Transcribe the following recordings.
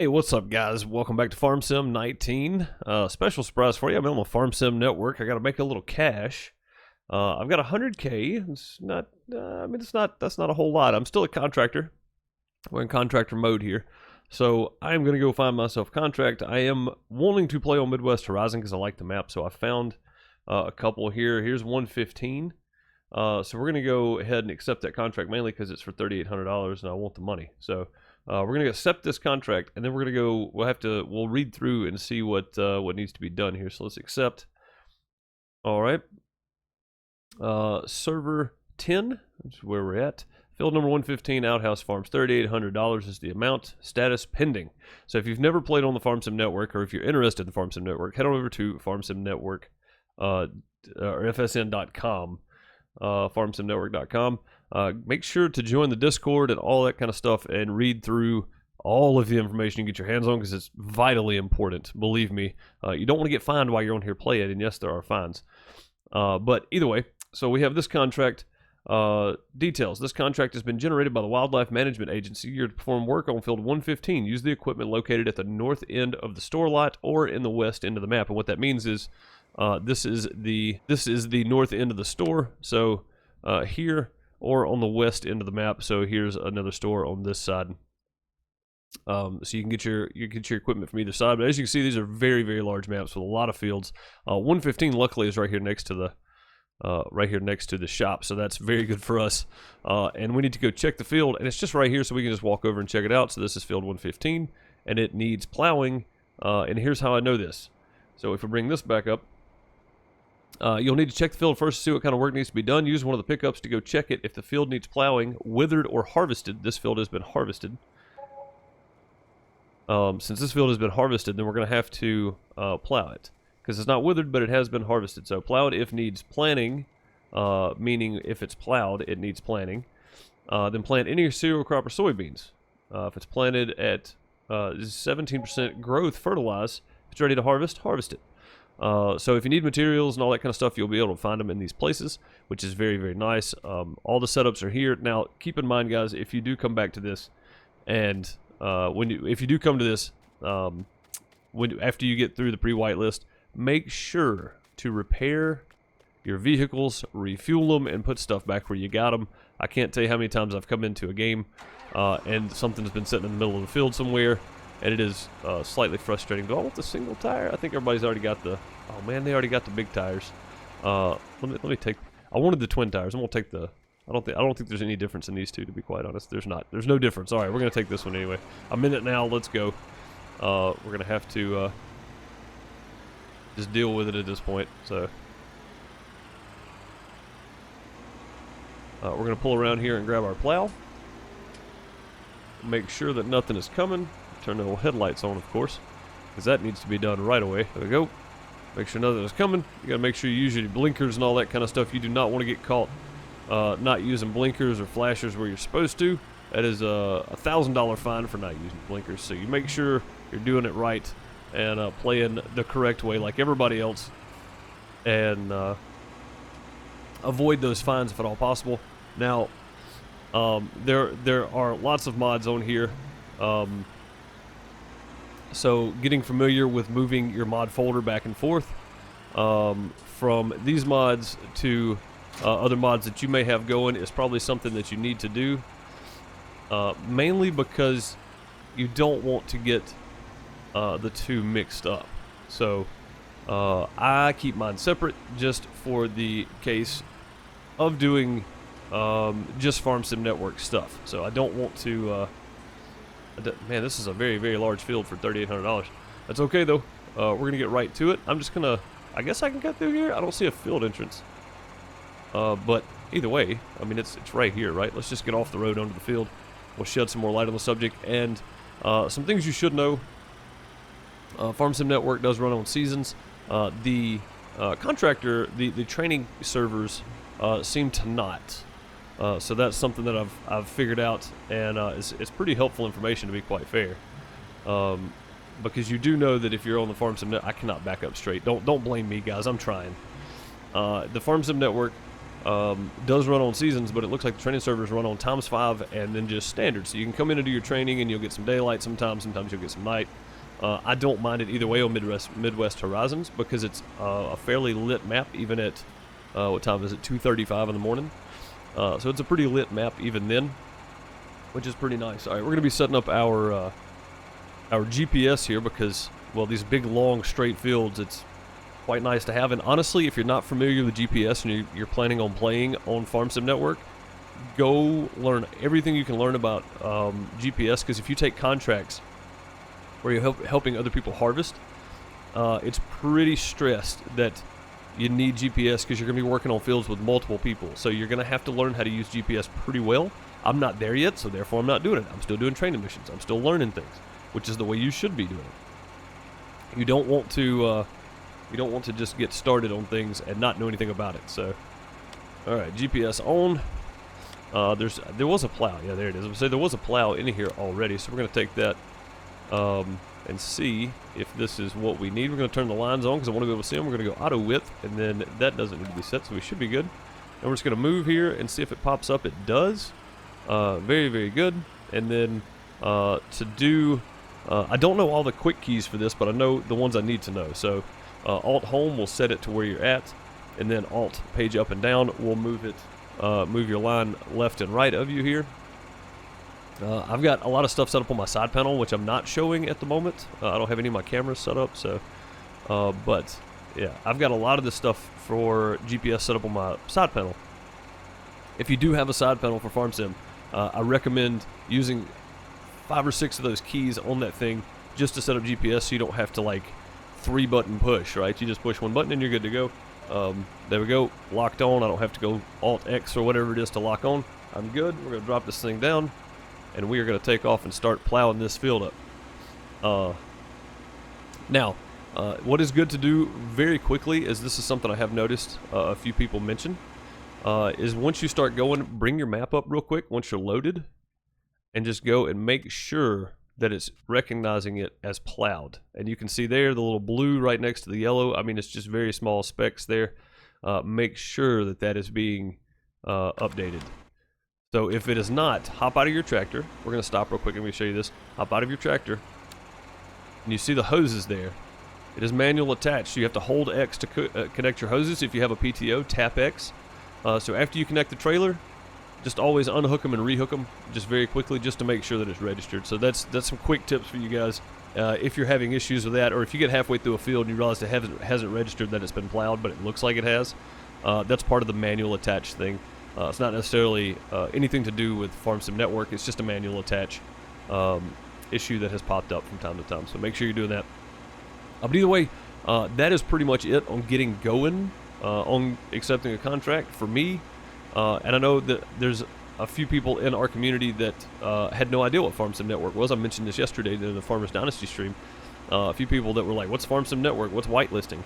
Hey, what's up, guys? Welcome back to Farm Sim 19. Special surprise for you. I'm on the Farm Sim network. I got to make a little cash. I've got 100K. It's not. That's not a whole lot. I'm still a contractor. We're in contractor mode here, so I'm gonna go find myself a contract. I am wanting to play on Midwest Horizon because I like the map. So I found a couple here. Here's 115. So we're gonna go ahead and accept that contract mainly because it's for $3,800 and I want the money. So. We're gonna accept this contract, and then we're gonna go. We'll read through and see what needs to be done here. So let's accept. All right. Server 10, which is where we're at. Field number 115, Outhouse Farms. $3,800 is the amount. Status pending. So if you've never played on the Farm Sim Network, or if you're interested in the Farm Sim Network, head on over to Farm Sim Network or FSN.com, FarmSimNetwork.com. Make sure to join the Discord and all that kind of stuff and read through all of the information you get your hands on because it's vitally important. Believe me, you don't want to get fined while you're on here playing, and yes, there are fines. But either way, so we have this contract details. This contract has been generated by the Wildlife Management Agency. You're to perform work on field 115. Use the equipment located at the north end of the store lot or in the west end of the map. And what that means is this is the north end of the store. So here. Or on the west end of the map. So here's another store on this side. So you can get your equipment from either side. But as you can see, these are very, very large maps with a lot of fields. 115 luckily is right here next to the shop, so that's very good for us. And we need to go check the field, and it's just right here, so we can just walk over and check it out. So this is field 115, and it needs plowing. And here's how I know this. So if we bring this back up. You'll need to check the field first to see what kind of work needs to be done. Use one of the pickups to go check it. If the field needs plowing, withered, or harvested, this field has been harvested. Since this field has been harvested, then we're going to have to plow it. Because it's not withered, but it has been harvested. So plow it if needs planting, meaning if it's plowed, it needs planting. Then plant any cereal crop or soybeans. If it's planted at 17% growth, fertilize. If it's ready to harvest, harvest it. So if you need materials and all that kind of stuff, you'll be able to find them in these places, which is very, very nice. All the setups are here. Now, keep in mind, guys, if you do come back to this, and if you do come to this, after you get through the pre-whitelist, make sure to repair your vehicles, refuel them, and put stuff back where you got them. I can't tell you how many times I've come into a game and something's been sitting in the middle of the field somewhere. And it is slightly frustrating. Do I want the single tire? I think everybody's already got the... Oh, man, they already got the big tires. Let me take... I wanted the twin tires. I'm going to take the... I don't think there's any difference in these two, to be quite honest. There's not. There's no difference. All right, we're going to take this one anyway. I'm in it now. Let's go. We're going to have to just deal with it at this point. So we're going to pull around here and grab our plow. Make sure that nothing is coming. Turn the little headlights on, of course, because that needs to be done right away. There we go. Make sure nothing is coming. You got to make sure you use your blinkers and all that kind of stuff. You do not want to get caught not using blinkers or flashers where you're supposed to. That is a $1,000 fine for not using blinkers. So you make sure you're doing it right and playing the correct way like everybody else, and avoid those fines if at all possible. Now, there are lots of mods on here. So getting familiar with moving your mod folder back and forth from these mods to other mods that you may have going is probably something that you need to do, mainly because you don't want to get the two mixed up. So I keep mine separate just for the case of doing just Farm Sim Network stuff. So I don't want to... Man, this is a very, very large field for $3,800. That's okay, though. We're going to get right to it. I'm just going to... I guess I can cut through here. I don't see a field entrance. But either way, I mean, it's right here, right? Let's just get off the road onto the field. We'll shed some more light on the subject. And some things you should know. Farm Sim Network does run on seasons. The contractor, the training servers seem to not. So that's something that I've figured out, and it's pretty helpful information, to be quite fair. Because you do know that if you're on the Farm Sim Network, I cannot back up straight. Don't blame me, guys. I'm trying. The Farm Sim Network does run on seasons, but it looks like the training servers run on ×5 and then just standard. So you can come in and do your training, and you'll get some daylight sometimes you'll get some night. I don't mind it either way on Midwest Horizons because it's a fairly lit map, even at, what time is it, 2:35 in the morning. So it's a pretty lit map even then, which is pretty nice. All right, we're going to be setting up our GPS here because, well, these big, long, straight fields, it's quite nice to have. And honestly, if you're not familiar with GPS and you're planning on playing on FarmSim Network, go learn everything you can learn about GPS, because if you take contracts where you're helping other people harvest, it's pretty stressed that you need GPS because you're going to be working on fields with multiple people. So you're going to have to learn how to use GPS pretty well. I'm not there yet, so therefore I'm not doing it. I'm still doing training missions. I'm still learning things, which is the way you should be doing it. You don't want to just get started on things and not know anything about it. So, all right, GPS on. There was a plow. Yeah, there it is. I was say there was a plow in here already, so we're going to take that and see if this is what we need. We're going to turn the lines on because I want to be able to see them. We're going to go auto width, and then that doesn't need to be set, so we should be good. And we're just going to move here and see if it pops up. It does. Very, very good. And then to do, I don't know all the quick keys for this, but I know the ones I need to know. So Alt Home will set it to where you're at, and then Alt Page Up and Down will move it, move your line left and right of you here. I've got a lot of stuff set up on my side panel, which I'm not showing at the moment. I don't have any of my cameras set up, so, but yeah, I've got a lot of this stuff for GPS set up on my side panel. If you do have a side panel for FarmSim, I recommend using 5 or 6 of those keys on that thing just to set up GPS, so you don't have to like 3-button push, right? You just push one button and you're good to go. There we go, locked on. I don't have to go Alt X or whatever it is to lock on. I'm good. We're going to drop this thing down, and we are going to take off and start plowing this field up. Now, what is good to do very quickly, is this is something I have noticed a few people mention, is once you start going, bring your map up real quick once you're loaded, and just go and make sure that it's recognizing it as plowed. And you can see there the little blue right next to the yellow. I mean, it's just very small specks there. Make sure that that is being updated. So if it is not, hop out of your tractor. We're going to stop real quick and let me show you this. Hop out of your tractor, and you see the hoses there. It is manual attached. You have to hold X to connect your hoses. If you have a PTO, tap X. So after you connect the trailer, just always unhook them and rehook them just very quickly, just to make sure that it's registered. So that's some quick tips for you guys. If you're having issues with that, or if you get halfway through a field and you realize it hasn't registered that it's been plowed, but it looks like it has, that's part of the manual attach thing. It's not necessarily anything to do with FarmSim Network. It's just a manual attach issue that has popped up from time to time. So make sure you're doing that. But either way, that is pretty much it on getting going on accepting a contract for me. And I know that there's a few people in our community that had no idea what FarmSim Network was. I mentioned this yesterday in the Farmers Dynasty stream. A few people that were like, what's FarmSim Network? What's whitelisting?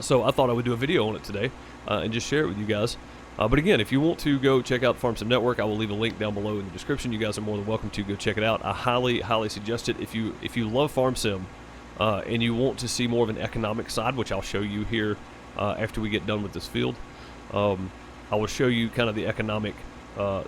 So I thought I would do a video on it today and just share it with you guys. But again, if you want to go check out FarmSim Network, I will leave a link down below in the description. You guys are more than welcome to go check it out. I highly, highly suggest it. If you love FarmSim and you want to see more of an economic side, which I'll show you here after we get done with this field, I will show you kind of the economic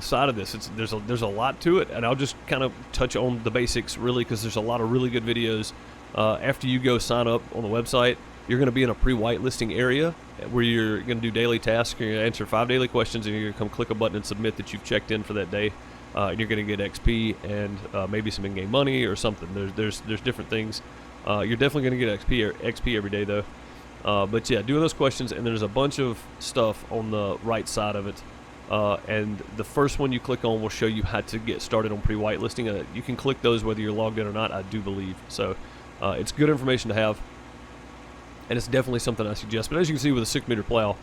side of this. There's a lot to it, and I'll just kind of touch on the basics really, because there's a lot of really good videos. After you go sign up on the website, you're going to be in a pre-whitelisting area where you're going to do daily tasks. You're going to answer 5 daily questions, and you're going to come click a button and submit that you've checked in for that day. And you're going to get XP and maybe some in-game money or something. There's different things. You're definitely going to get XP every day though. But yeah, doing those questions, and there's a bunch of stuff on the right side of it. And the first one you click on will show you how to get started on pre-whitelisting. You can click those whether you're logged in or not, I do believe. So it's good information to have. And it's definitely something I suggest. But as you can see with a 6-meter plow,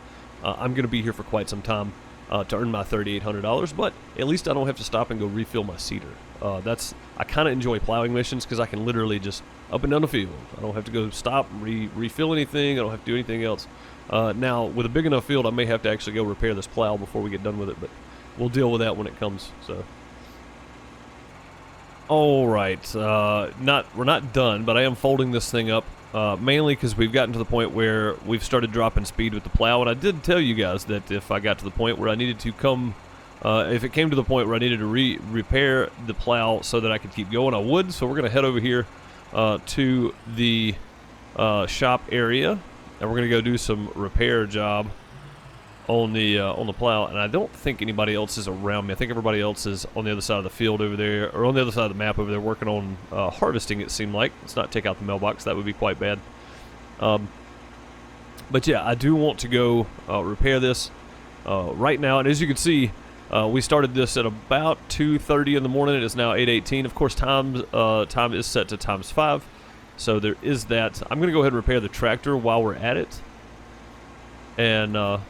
I'm going to be here for quite some time to earn my $3,800. But at least I don't have to stop and go refill my seeder. I kind of enjoy plowing missions because I can literally just up and down the field. I don't have to go stop and refill anything. I don't have to do anything else. Now, with a big enough field, I may have to actually go repair this plow before we get done with it. But we'll deal with that when it comes. So, all right, we're not done, but I am folding this thing up mainly because we've gotten to the point where we've started dropping speed with the plow. And I did tell you guys that if I got to the point where I needed to come, if it came to the point where I needed to repair the plow so that I could keep going, I would. So we're going to head over here to the shop area, and we're going to go do some repair job on the plow. And I don't think anybody else is around me. I think everybody else is on the other side of the field over there, or on the other side of the map over there, working on harvesting, it seemed like. Let's not take out the mailbox. That would be quite bad. But yeah, I do want to go repair this right now. And as you can see, we started this at about 2:30 in the morning. It is now 8:18. Of course, time is set to ×5. So there is that. I'm going to go ahead and repair the tractor while we're at it. And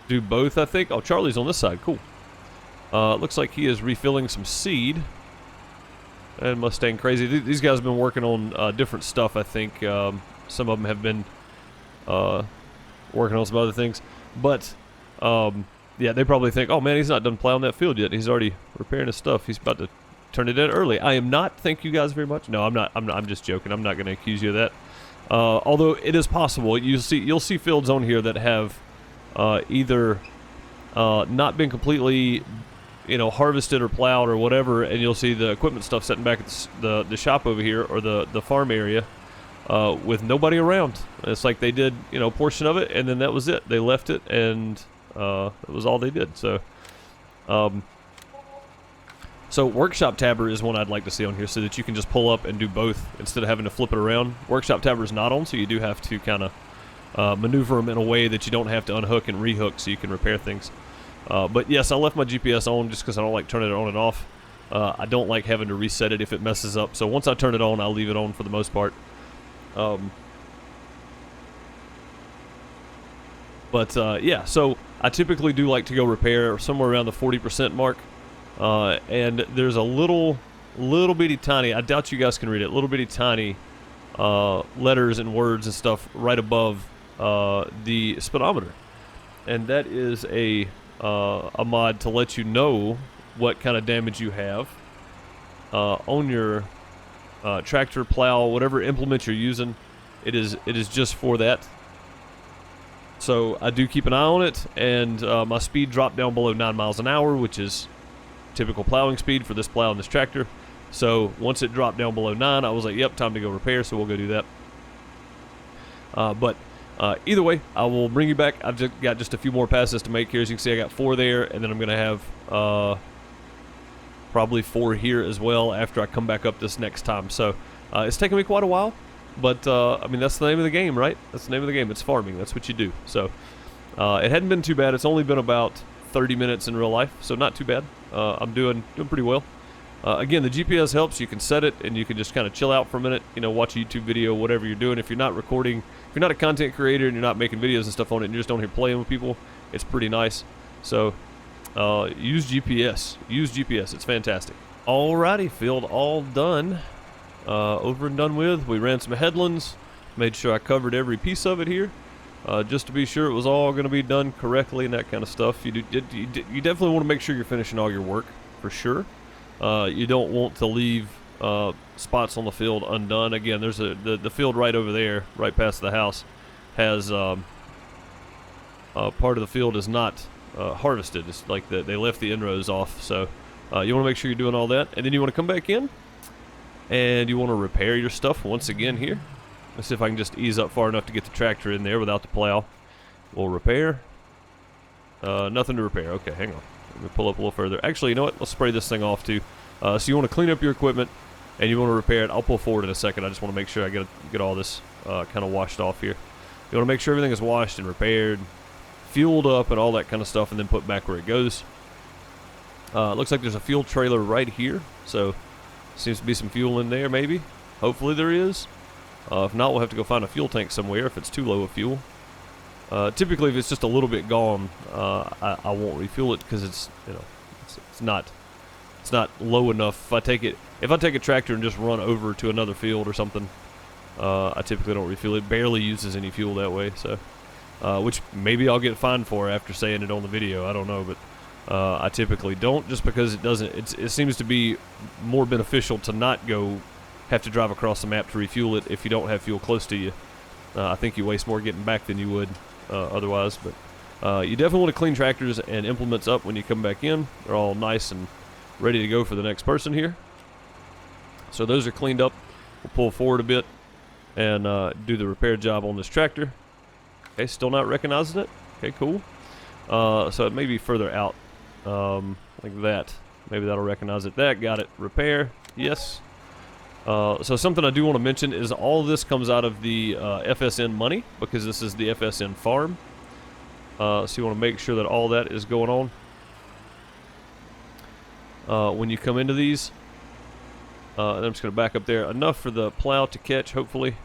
do both, I think. Oh, Charlie's on this side. Cool. Looks like he is refilling some seed. And Mustang Crazy. These guys have been working on different stuff, I think. Some of them have been working on some other things. But, yeah, they probably think, oh, man, he's not done plowing that field yet. He's already repairing his stuff. He's about to turn it in early. I am not. Thank you guys very much. No, I'm not. I'm just joking. I'm not going to accuse you of that. Although it is possible. You'll see fields on here that have either not been completely, harvested or plowed or whatever, and you'll see the equipment stuff sitting back at the shop over here, or the farm area, with nobody around. It's like they did, a portion of it, and then that was it. They left it, and that was all they did. So, Workshop Tabber is one I'd like to see on here, so that you can just pull up and do both instead of having to flip it around. Workshop Tabber is not on, so you do have to kind of maneuver them in a way that you don't have to unhook and rehook so you can repair things. But yes, I left my GPS on just because I don't like turning it on and off. I don't like having to reset it if it messes up. So once I turn it on, I'll leave it on for the most part. Yeah, so I typically do like to go repair somewhere around the 40% mark. And there's a little bitty tiny, I doubt you guys can read it, little bitty tiny letters and words and stuff right above the speedometer, and that is a mod to let you know what kind of damage you have on your tractor, plow, whatever implement you're using. It is just for that. So I do keep an eye on it, and my speed dropped down below 9 miles an hour, which is typical plowing speed for this plow and this tractor. So once it dropped down below 9, I was like, yep, time to go repair, so we'll go do that. Either way, I will bring you back. I've just got just a few more passes to make here. As you can see, I got 4 there, and then I'm going to have probably 4 here as well after I come back up this next time. So it's taken me quite a while, but I mean, that's the name of the game, right? That's the name of the game. It's farming. That's what you do. So it hadn't been too bad. It's only been about 30 minutes in real life, so not too bad. I'm doing pretty well. Again, the GPS helps. You can set it, and you can just kind of chill out for a minute, watch a YouTube video, whatever you're doing. If you're not recording, if you're not a content creator and you're not making videos and stuff on it, and you're just on here playing with people, it's pretty nice. So use GPS. Use GPS. It's fantastic. Alrighty, field all done. Over and done with. We ran some headlands, made sure I covered every piece of it here, just to be sure it was all going to be done correctly and that kind of stuff. You definitely want to make sure you're finishing all your work, for sure. You don't want to leave spots on the field undone. Again, there's the field right over there, right past the house, has part of the field is not harvested. It's like they left the inrows off. So you want to make sure you're doing all that, and then you want to come back in and you want to repair your stuff once again here. Let's see if I can just ease up far enough to get the tractor in there without the plow. We'll repair. Nothing to repair. Okay, hang on. Let me pull up a little further. Actually, you know what? Let's spray this thing off too. So you want to clean up your equipment and you want to repair it. I'll pull forward in a second. I just want to make sure I get all this kind of washed off here. You want to make sure everything is washed and repaired, fueled up and all that kind of stuff, and then put back where it goes. Looks like there's a fuel trailer right here. So seems to be some fuel in there maybe. Hopefully there is. If not, we'll have to go find a fuel tank somewhere if it's too low of fuel. Typically, if it's just a little bit gone, I won't refuel it because it's not low enough. If I take a tractor and just run over to another field or something, I typically don't refuel it. Barely uses any fuel that way, so which maybe I'll get fined for after saying it on the video. I don't know, but I typically don't, just because it seems to be more beneficial to not go have to drive across the map to refuel it if you don't have fuel close to you. I think you waste more getting back than you would otherwise. But you definitely want to clean tractors and implements up when you come back in. They're all nice and ready to go for the next person here. So those are cleaned up. We'll pull forward a bit and do the repair job on this tractor. Okay, still not recognizing it. Okay, cool. So it may be further out, like that. Maybe that'll recognize it. That got it. Repair. Yes. So something I do want to mention is all of this comes out of the FSN money, because this is the FSN farm. So you want to make sure that all that is going on when you come into these. And I'm just going to back up there enough for the plow to catch, hopefully,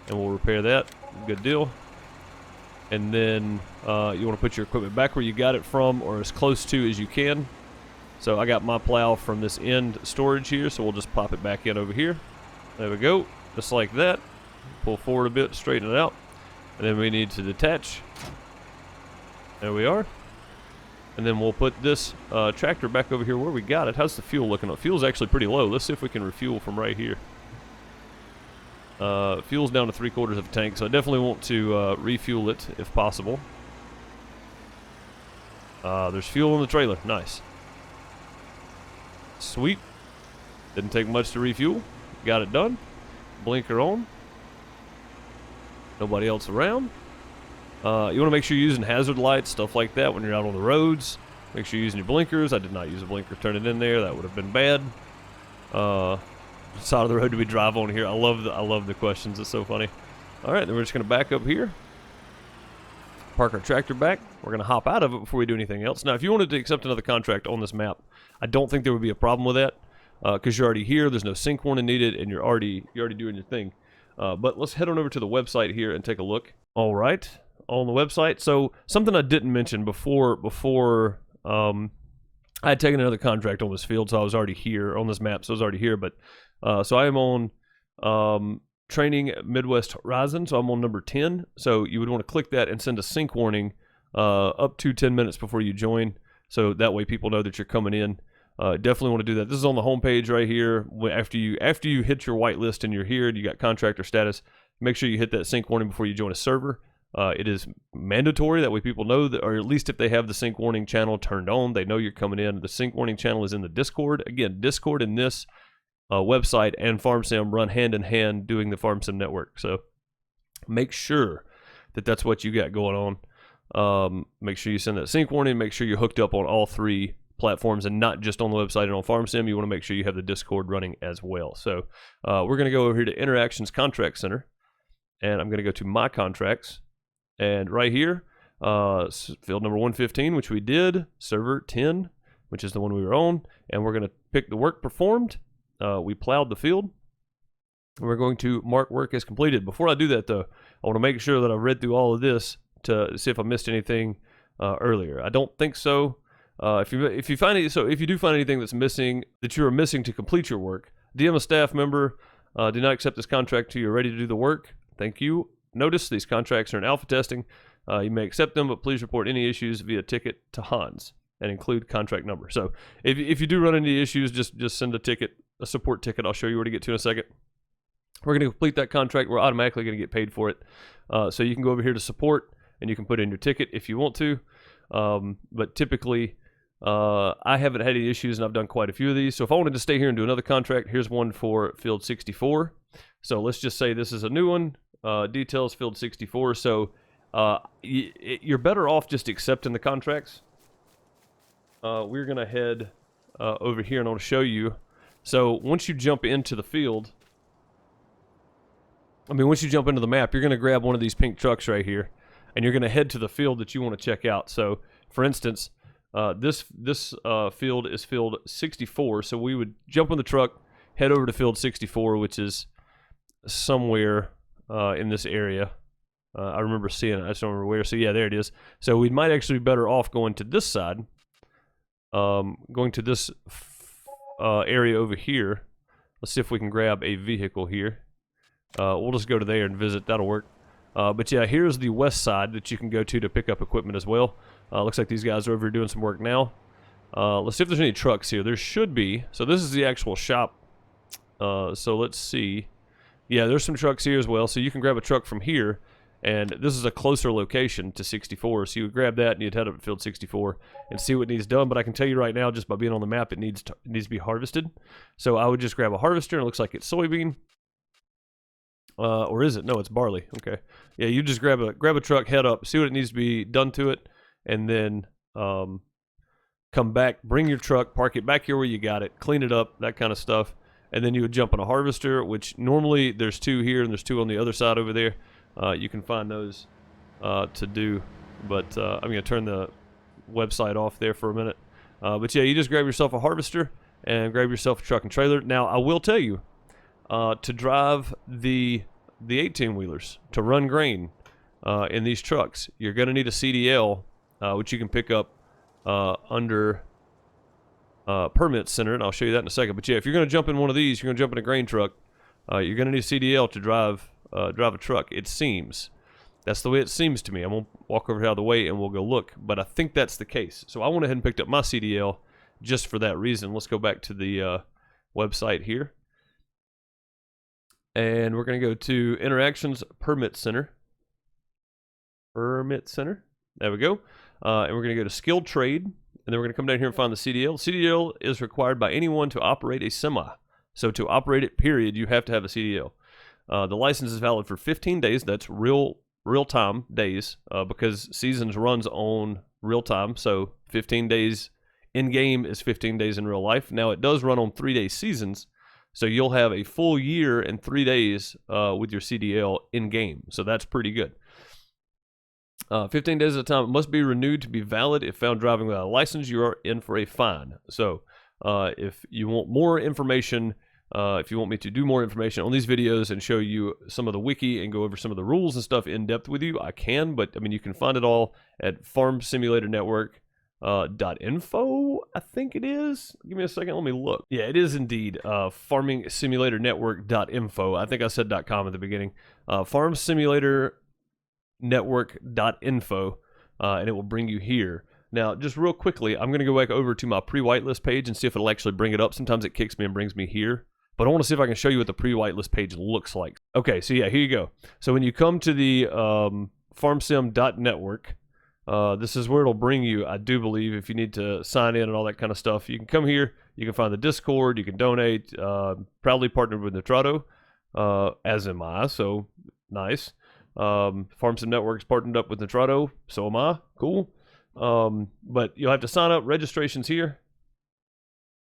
and we'll repair that. Good deal. And then you want to put your equipment back where you got it from, or as close to as you can. So I got my plow from this end storage here, so we'll just pop it back in over here. There we go, just like that. Pull forward a bit, straighten it out, and then we need to detach. There we are. And then we'll put this tractor back over here where we got it. How's the fuel looking? Fuel's actually pretty low. Let's see if we can refuel from right here. Fuel's down to 3/4 of a tank, so I definitely want to refuel it if possible. There's fuel in the trailer. Nice. Sweet. Didn't take much to refuel. Got it done. Blinker on. Nobody else around. You want to make sure you're using hazard lights, stuff like that when you're out on the roads. Make sure you're using your blinkers. I did not use a blinker. Turn it in there. That would have been bad. Side of the road do we drive on here? I love the questions. It's so funny. All right, then we're just going to back up here. Park our tractor back. We're going to hop out of it before we do anything else. Now, if you wanted to accept another contract on this map, I don't think there would be a problem with that, because you're already here. There's no sync warning needed, and you're already doing your thing. But let's head on over to the website here and take a look. All right, on the website. So something I didn't mention before I had taken another contract on this field, so I was already here on this map. So I was already here, but so I am on training Midwest Horizon, so I'm on number 10. So you would want to click that and send a sync warning up to 10 minutes before you join, so that way people know that you're coming in. Definitely want to do that. This is on the home page right here. After you hit your whitelist and you're here and you got contractor status, make sure you hit that sync warning before you join a server. It is mandatory, that way people know that, or at least if they have the sync warning channel turned on, they know you're coming in. The sync warning channel is in the Discord. Again, Discord and this website and FarmSim run hand in hand doing the FarmSim network. So make sure that that's what you got going on. Make sure you send that sync warning. Make sure you're hooked up on all three platforms and not just on the website and on FarmSim. You want to make sure you have the Discord running as well. So we're going to go over here to Interactions Contract Center, and I'm going to go to My Contracts, and right here, field number 115, which we did, server 10, which is the one we were on, and we're going to pick the work performed. We plowed the field. We're going to mark work as completed. Before I do that, though, I want to make sure that I've read through all of this to see if I missed anything earlier. I don't think so. If you do find anything that's missing, that you are missing to complete your work, DM a staff member. Do not accept this contract till you're ready to do the work. Thank you. Notice these contracts are in alpha testing. You may accept them, but please report any issues via ticket to Hans and include contract number. So if you do run into issues, just send a ticket, a support ticket. I'll show you where to get to in a second. We're going to complete that contract. We're automatically going to get paid for it. So you can go over here to support and you can put in your ticket if you want to. But typically, I haven't had any issues, and I've done quite a few of these. So if I wanted to stay here and do another contract, here's one for field 64. So let's just say this is a new one. Details field 64. So you're better off just accepting the contracts. We're going to head over here, and I want to show you. So once you jump into the field, once you jump into the map, you're going to grab one of these pink trucks right here, and you're going to head to the field that you want to check out. So, for instance, this field is field 64. So we would jump in the truck, head over to field 64, which is somewhere in this area. I remember seeing it. I just don't remember where. So yeah, there it is. So we might actually be better off going to this side, going to this area over here. Let's see if we can grab a vehicle here. We'll just go to there and visit. That'll work. But yeah, here's the west side that you can go to pick up equipment as well. Looks like these guys are over here doing some work now. Let's see if there's any trucks here. There should be. So this is the actual shop So let's see. Yeah, there's some trucks here as well. So you can grab a truck from here, and this is a closer location to 64. So you would grab that and you'd head up to field 64 and see what needs done. But I can tell you right now, just by being on the map, it needs to be harvested. So I would just grab a harvester, and it looks like it's soybean. Or is it? No, it's barley. Okay. Yeah, you just grab a truck, head up, see what it needs to be done to it, and then come back, bring your truck, park it back here where you got it, clean it up, that kind of stuff. And then you would jump on a harvester, which normally there's 2 here and there's 2 on the other side over there. You can find those to do. But I'm going to turn the website off there for a minute. But yeah, you just grab yourself a harvester and grab yourself a truck and trailer. Now, I will tell you, to drive the 18-wheelers, to run grain in these trucks, you're going to need a CDL, which you can pick up under Permit Center, and I'll show you that in a second. But yeah, if you're going to jump in one of these, you're going to jump in a grain truck, you're going to need a CDL to drive a truck. It seems. That's the way it seems to me. I'm going to walk over here out of the way and we'll go look. But I think that's the case. So I went ahead and picked up my CDL just for that reason. Let's go back to the website here. And we're going to go to Interactions Permit Center. Permit Center. There we go. And we're going to go to Skilled Trade. And then we're going to come down here and find the CDL. CDL is required by anyone to operate a semi. So to operate it, period, you have to have a CDL. The license is valid for 15 days. That's real-time days because Seasons runs on real-time. So 15 days in-game is 15 days in real life. Now, it does run on 3-day seasons. So you'll have a full year and 3 days with your CDL in-game. So that's pretty good. 15 days at a time. It must be renewed to be valid. If found driving without a license, you are in for a fine. So if you want more information, if you want me to do more information on these videos and show you some of the wiki and go over some of the rules and stuff in depth with you, I can. But I mean, you can find it all at farmsimulatornetwork.info, I think it is. Give me a second, let me look. Yeah, it is indeed farmingsimulatornetwork.info. I think I said .com at the beginning. Farmsimulatornetwork.info, and it will bring you here. Now, just real quickly, I'm going to go back over to my pre-whitelist page and see if it'll actually bring it up. Sometimes it kicks me and brings me here. But I want to see if I can show you what the pre-whitelist page looks like. Okay, so yeah, here you go. So when you come to the farmsim.network, this is where it'll bring you, I do believe, if you need to sign in and all that kind of stuff. You can come here, you can find the Discord, you can donate. Proudly partnered with Nitrado, as am I, so nice. FarmSim Network's partnered up with Nitrado, so am I. Cool. But you'll have to sign up. Registration's here.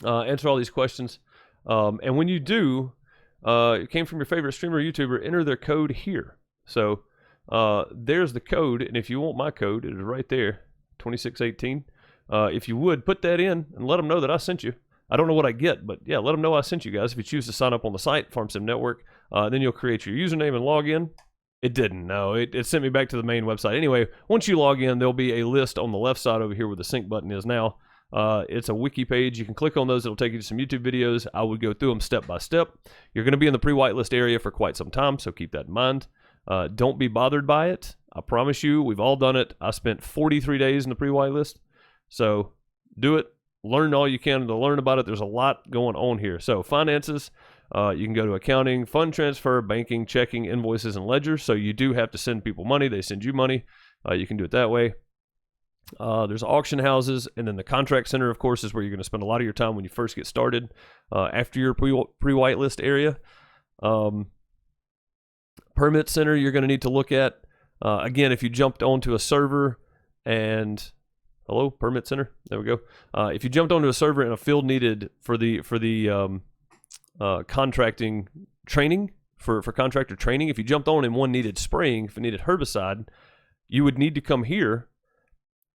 Answer all these questions. And when you do, it came from your favorite streamer or YouTuber, enter their code here. So there's the code, and if you want my code, it is right there, 2618. If you would, put that in and let them know that I sent you. I don't know what I get, but yeah, let them know I sent you guys. If you choose to sign up on the site, FarmSim Network, then you'll create your username and log in. It didn't, no. It sent me back to the main website. Anyway, once you log in, there'll be a list on the left side over here where the sync button is now. It's a wiki page. You can click on those. It'll take you to some YouTube videos. I would go through them step by step. You're going to be in the pre-whitelist area for quite some time, so keep that in mind. Don't be bothered by it. I promise you, we've all done it. I spent 43 days in the pre-whitelist. So do it. Learn all you can to learn about it. There's a lot going on here. So finances. You can go to accounting, fund transfer, banking, checking, invoices, and ledgers. So you do have to send people money. They send you money. You can do it that way. There's auction houses, and then the contract center, of course, is where you're going to spend a lot of your time when you first get started after your pre-whitelist area. Permit center you're going to need to look at. Again, if you jumped onto a server and... Hello, permit center. There we go. If you jumped onto a server and a field needed for the contracting training, for contractor training, if you jumped on and one needed spraying, if it needed herbicide, you would need to come here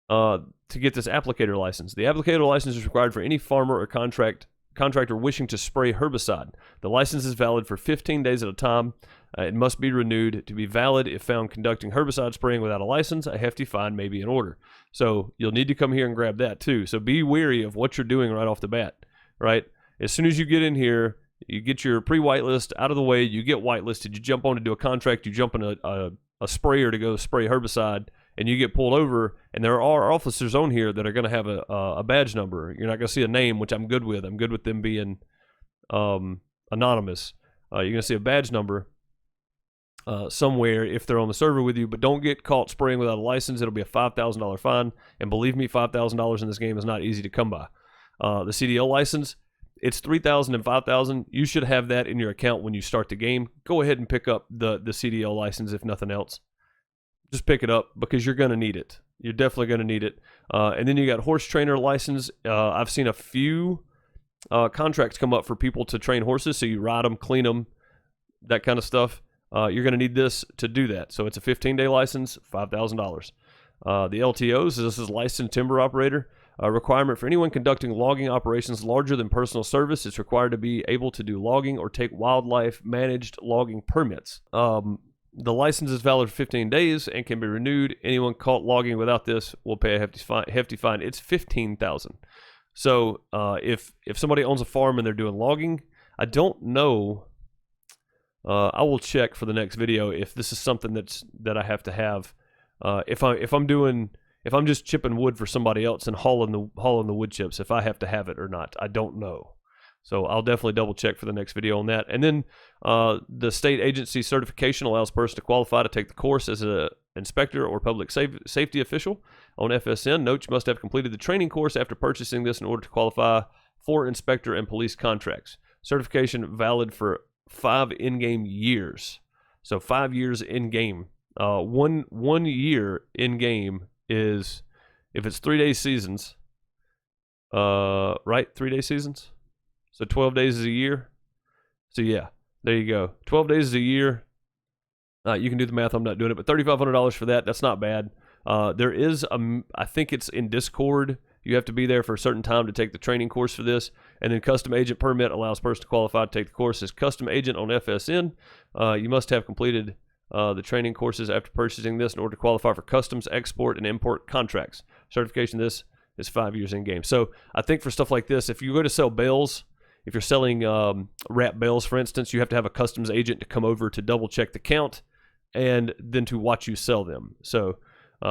to get this applicator license. The applicator license is required for any farmer or contractor wishing to spray herbicide. The license is valid for 15 days at a time. It must be renewed. To be valid, if found conducting herbicide spraying without a license, a hefty fine may be in order. So you'll need to come here and grab that too. So be wary of what you're doing right off the bat, right? As soon as you get in here, you get your pre-whitelist out of the way, you get whitelisted, you jump on to do a contract, you jump in a sprayer to go spray herbicide, and you get pulled over, and there are officers on here that are going to have a badge number. You're not going to see a name, which I'm good with. I'm good with them being anonymous. You're going to see a badge number somewhere if they're on the server with you, but don't get caught spraying without a license. It'll be a $5,000 fine, and believe me, $5,000 in this game is not easy to come by. The CDL license, it's $3,000 and $5,000. You should have that in your account when you start the game. Go ahead and pick up the CDL license if nothing else. Just pick it up because you're going to need it. You're definitely going to need it. And then you got horse trainer license. I've seen a few contracts come up for people to train horses, so you ride them, clean them, that kind of stuff. You're going to need this to do that. So it's a 15-day license, $5,000. The LTOs, this is licensed timber operator. A requirement for anyone conducting logging operations larger than personal service. It's required to be able to do logging or take wildlife managed logging permits. The license is valid for 15 days and can be renewed. Anyone caught logging without this will pay a hefty fine. It's $15,000. So if somebody owns a farm and they're doing logging, I don't know. I will check for the next video if this is something that I have to have. If I'm just chipping wood for somebody else and hauling the wood chips, if I have to have it or not, I don't know. So I'll definitely double check for the next video on that. And then the state agency certification allows a person to qualify to take the course as an inspector or public safety official on FSN. Note, you must have completed the training course after purchasing this in order to qualify for inspector and police contracts. Certification valid for 5 in-game years. So 5 years in-game. 1 year in-game is, if it's 3-day seasons, right? 3-day seasons? So 12 days is a year. So yeah, there you go. 12 days is a year. You can do the math. I'm not doing it, but $3,500 for that. That's not bad. There is, I think it's in Discord. You have to be there for a certain time to take the training course for this. And then custom agent permit allows a person to qualify to take the course as custom agent on FSN. You must have completed the training courses after purchasing this in order to qualify for customs, export, and import contracts. Certification of this is 5 years in game. So I think for stuff like this, if you go to sell bales, if you're selling wrap bales, for instance, you have to have a customs agent to come over to double check the count and then to watch you sell them. So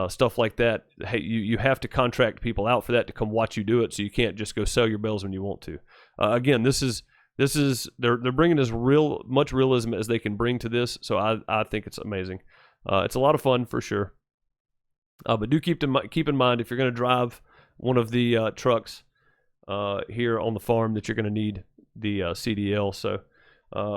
stuff like that, hey, you have to contract people out for that to come watch you do it. So you can't just go sell your bales when you want to. Again, this is they're bringing as much realism as they can bring to this. So I think it's amazing. It's a lot of fun for sure. But do keep in mind if you're going to drive one of the trucks here on the farm that you're going to need the CDL. So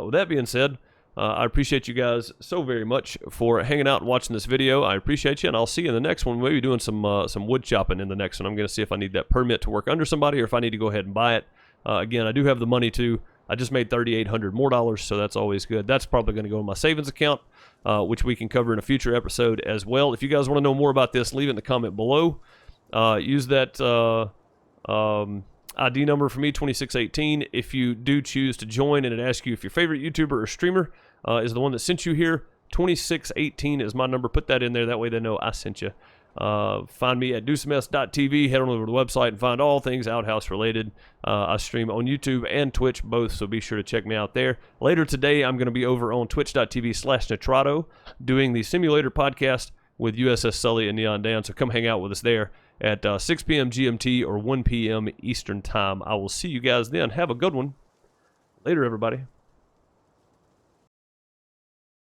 with that being said, I appreciate you guys so very much for hanging out and watching this video. I appreciate you, and I'll see you in the next one. Maybe doing some wood chopping in the next one. I'm going to see if I need that permit to work under somebody or if I need to go ahead and buy it. Again, I do have the money to. I just made $3,800 more, so that's always good. That's probably going to go in my savings account, which we can cover in a future episode as well. If you guys want to know more about this, leave it in the comment below. Use that ID number for me, 2618. If you do choose to join and it asks you if your favorite YouTuber or streamer is the one that sent you here, 2618 is my number. Put that in there. That way they know I sent you. Find me at deucemess.tv. Head on over to the website and find all things Outhouse related. I stream on YouTube and Twitch both, so be sure to check me out there. Later today, I'm going to be over on twitch.tv/Nitrado doing the simulator podcast with USS Sully and Neon Dan, so come hang out with us there at 6 p.m. GMT or 1 p.m. Eastern Time. I will see you guys then. Have a good one. Later, everybody.